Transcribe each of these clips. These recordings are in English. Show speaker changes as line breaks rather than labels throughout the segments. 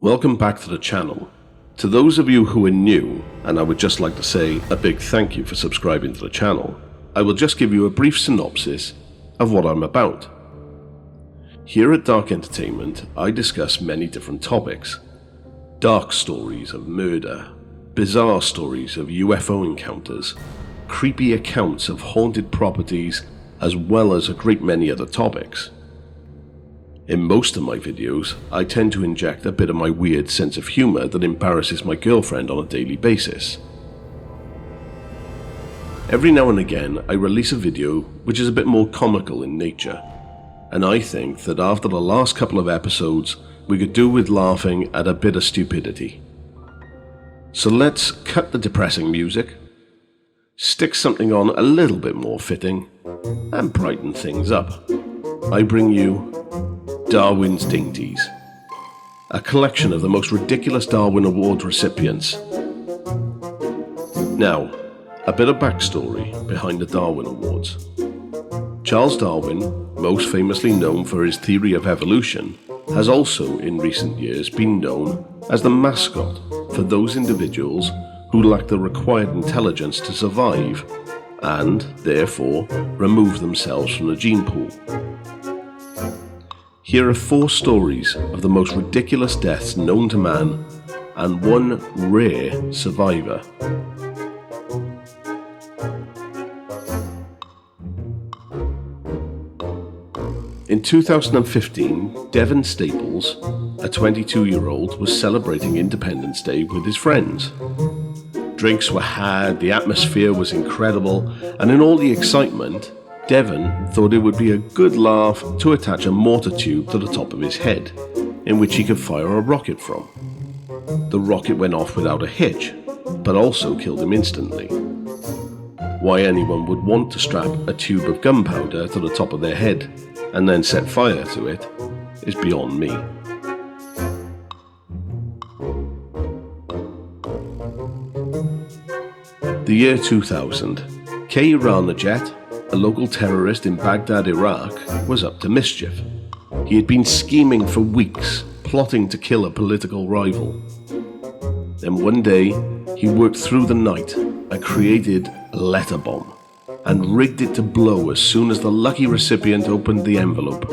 Welcome back to the channel. To those of you who are new, and I would just like to say a big thank you for subscribing to the channel, I will just give you a brief synopsis of what I'm about. Here at Dark Entertainment, I discuss many different topics. Dark stories of murder, bizarre stories of UFO encounters, creepy accounts of haunted properties, as well as a great many other topics. In most of my videos, I tend to inject a bit of my weird sense of humour that embarrasses my girlfriend on a daily basis. Every now and again, I release a video which is a bit more comical in nature, and I think that after the last couple of episodes, we could do with laughing at a bit of stupidity. So let's cut the depressing music, stick something on a little bit more fitting, and brighten things up. I bring you Darwin's Dainties, a collection of the most ridiculous Darwin Award recipients. Now, a bit of backstory behind the Darwin Awards. Charles Darwin, most famously known for his theory of evolution, has also in recent years been known as the mascot for those individuals who lack the required intelligence to survive and, therefore, remove themselves from the gene pool. Here are 4 stories of the most ridiculous deaths known to man and one rare survivor. In 2015, Devon Staples, a 22-year-old, was celebrating Independence Day with his friends. Drinks were had, the atmosphere was incredible, and in all the excitement, Devon thought it would be a good laugh to attach a mortar tube to the top of his head, in which he could fire a rocket from. The rocket went off without a hitch, but also killed him instantly. Why anyone would want to strap a tube of gunpowder to the top of their head and then set fire to it is beyond me. The year 2000, K. Jet, a local terrorist in Baghdad, Iraq, was up to mischief. He had been scheming for weeks, plotting to kill a political rival. Then one day, he worked through the night and created a letter bomb, and rigged it to blow as soon as the lucky recipient opened the envelope.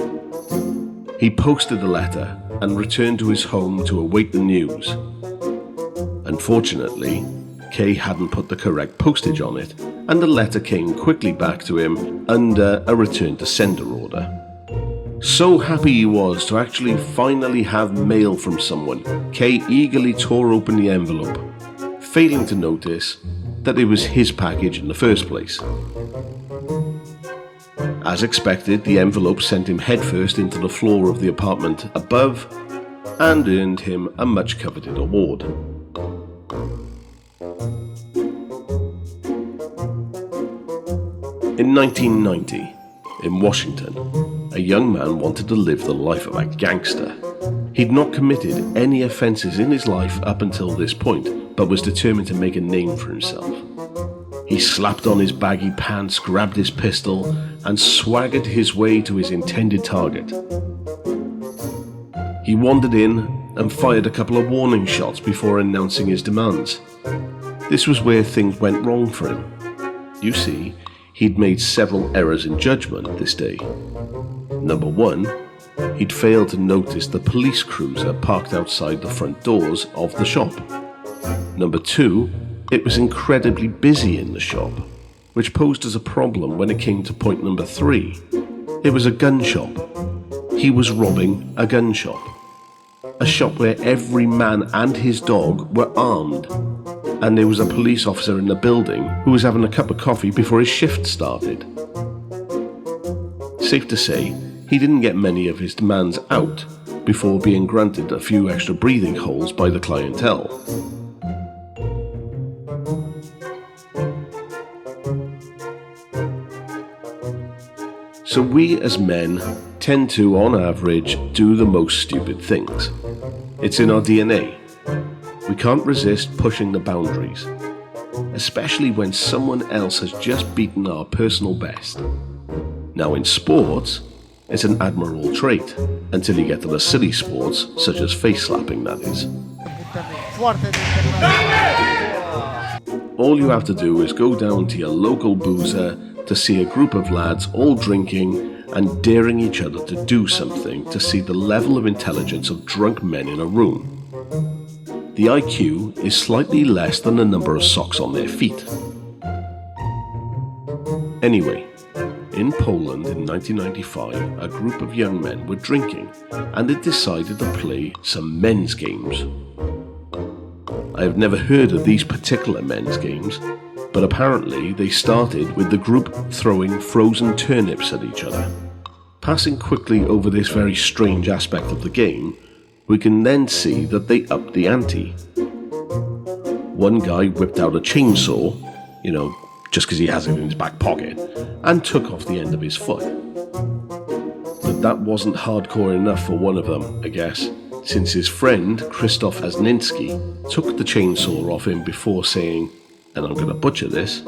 He posted the letter and returned to his home to await the news. Unfortunately, Kay hadn't put the correct postage on it, and the letter came quickly back to him under a return to sender order. So happy he was to actually finally have mail from someone, Kay eagerly tore open the envelope, failing to notice that it was his package in the first place. As expected, the envelope sent him headfirst into the floor of the apartment above and earned him a much-coveted award. In 1990, in Washington, a young man wanted to live the life of a gangster. He'd not committed any offences in his life up until this point, but was determined to make a name for himself. He slapped on his baggy pants, grabbed his pistol, and swaggered his way to his intended target. He wandered in and fired a couple of warning shots before announcing his demands. This was where things went wrong for him. You see, he'd made several errors in judgment this day. Number 1, he'd failed to notice the police cruiser parked outside the front doors of the shop. Number 2, it was incredibly busy in the shop, which posed as a problem when it came to point number 3. It was a gun shop. He was robbing a gun shop. A shop where every man and his dog were armed, and there was a police officer in the building who was having a cup of coffee before his shift started. Safe to say, he didn't get many of his demands out before being granted a few extra breathing holes by the clientele. So we as men tend to, on average, do the most stupid things. It's in our DNA. We can't resist pushing the boundaries, especially when someone else has just beaten our personal best. Now in sports, It's an admirable trait, until you get to the silly sports, such as face slapping, that is. All you have to do is go down to your local boozer to see a group of lads all drinking and daring each other to do something to see the level of intelligence of drunk men in a room. The IQ is slightly less than the number of socks on their feet. Anyway, in Poland in 1995, a group of young men were drinking and had decided to play some men's games. I have never heard of these particular men's games, but apparently they started with the group throwing frozen turnips at each other. Passing quickly over this very strange aspect of the game, we can then see that they upped the ante. One guy whipped out a chainsaw, just because he has it in his back pocket, and took off the end of his foot. But that wasn't hardcore enough for one of them, I guess, since his friend, Krzysztof Asninski, took the chainsaw off him before saying, and I'm going to butcher this,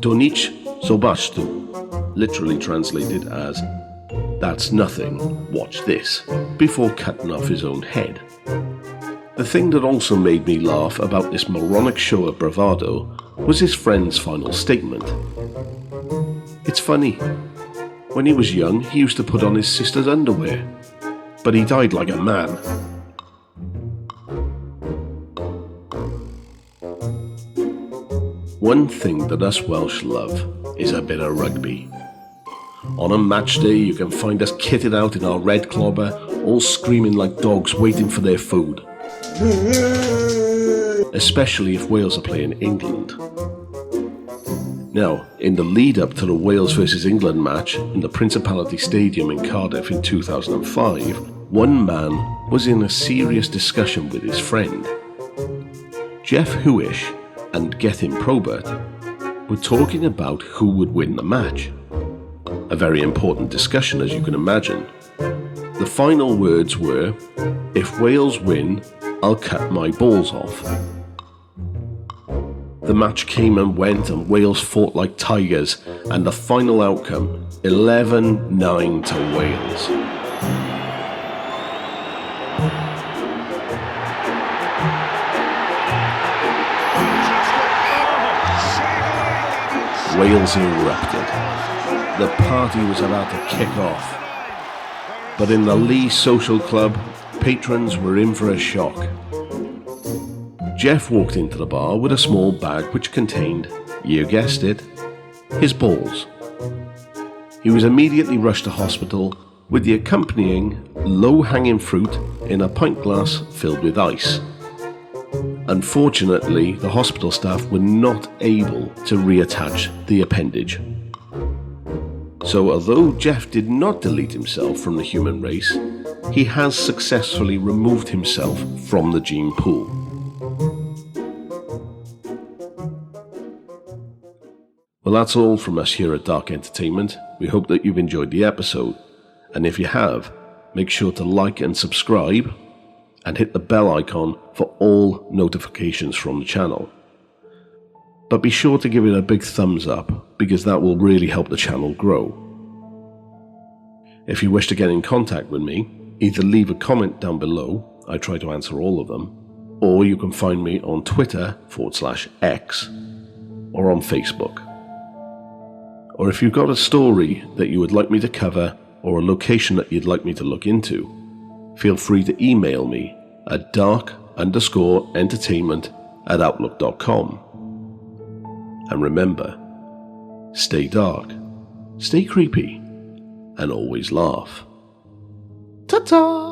"To nic zobacz tu," literally translated as, "That's nothing, watch this," before cutting off his own head. The thing that also made me laugh about this moronic show of bravado was his friend's final statement. It's funny. When he was young, he used to put on his sister's underwear, but he died like a man. One thing that us Welsh love is a bit of rugby. On a match day, you can find us kitted out in our red clobber, all screaming like dogs waiting for their food. Especially if Wales are playing England. Now, in the lead up to the Wales vs England match in the Principality Stadium in Cardiff in 2005, one man was in a serious discussion with his friend. Jeff Hewish and Gethin Probert were talking about who would win the match. A very important discussion, as you can imagine. The final words were, "If Wales win, I'll cut my balls off." The match came and went and Wales fought like tigers, and the final outcome, 11-9 to Wales. Wales erupted. The party was about to kick off. But in the Lee Social Club, patrons were in for a shock. Jeff walked into the bar with a small bag which contained, you guessed it, his balls. He was immediately rushed to hospital with the accompanying low-hanging fruit in a pint glass filled with ice. Unfortunately, the hospital staff were not able to reattach the appendage. So although Jeff did not delete himself from the human race, he has successfully removed himself from the gene pool. Well, that's all from us here at Dark Entertainment. We hope that you've enjoyed the episode, and if you have, make sure to like and subscribe, and hit the bell icon for all notifications from the channel. But be sure to give it a big thumbs up, because that will really help the channel grow. If you wish to get in contact with me, either leave a comment down below, I try to answer all of them, or you can find me on Twitter/X, or on Facebook. Or if you've got a story that you would like me to cover, or a location that you'd like me to look into, feel free to email me at dark_entertainment@outlook.com. And remember, stay dark, stay creepy, and always laugh. Ta-ta!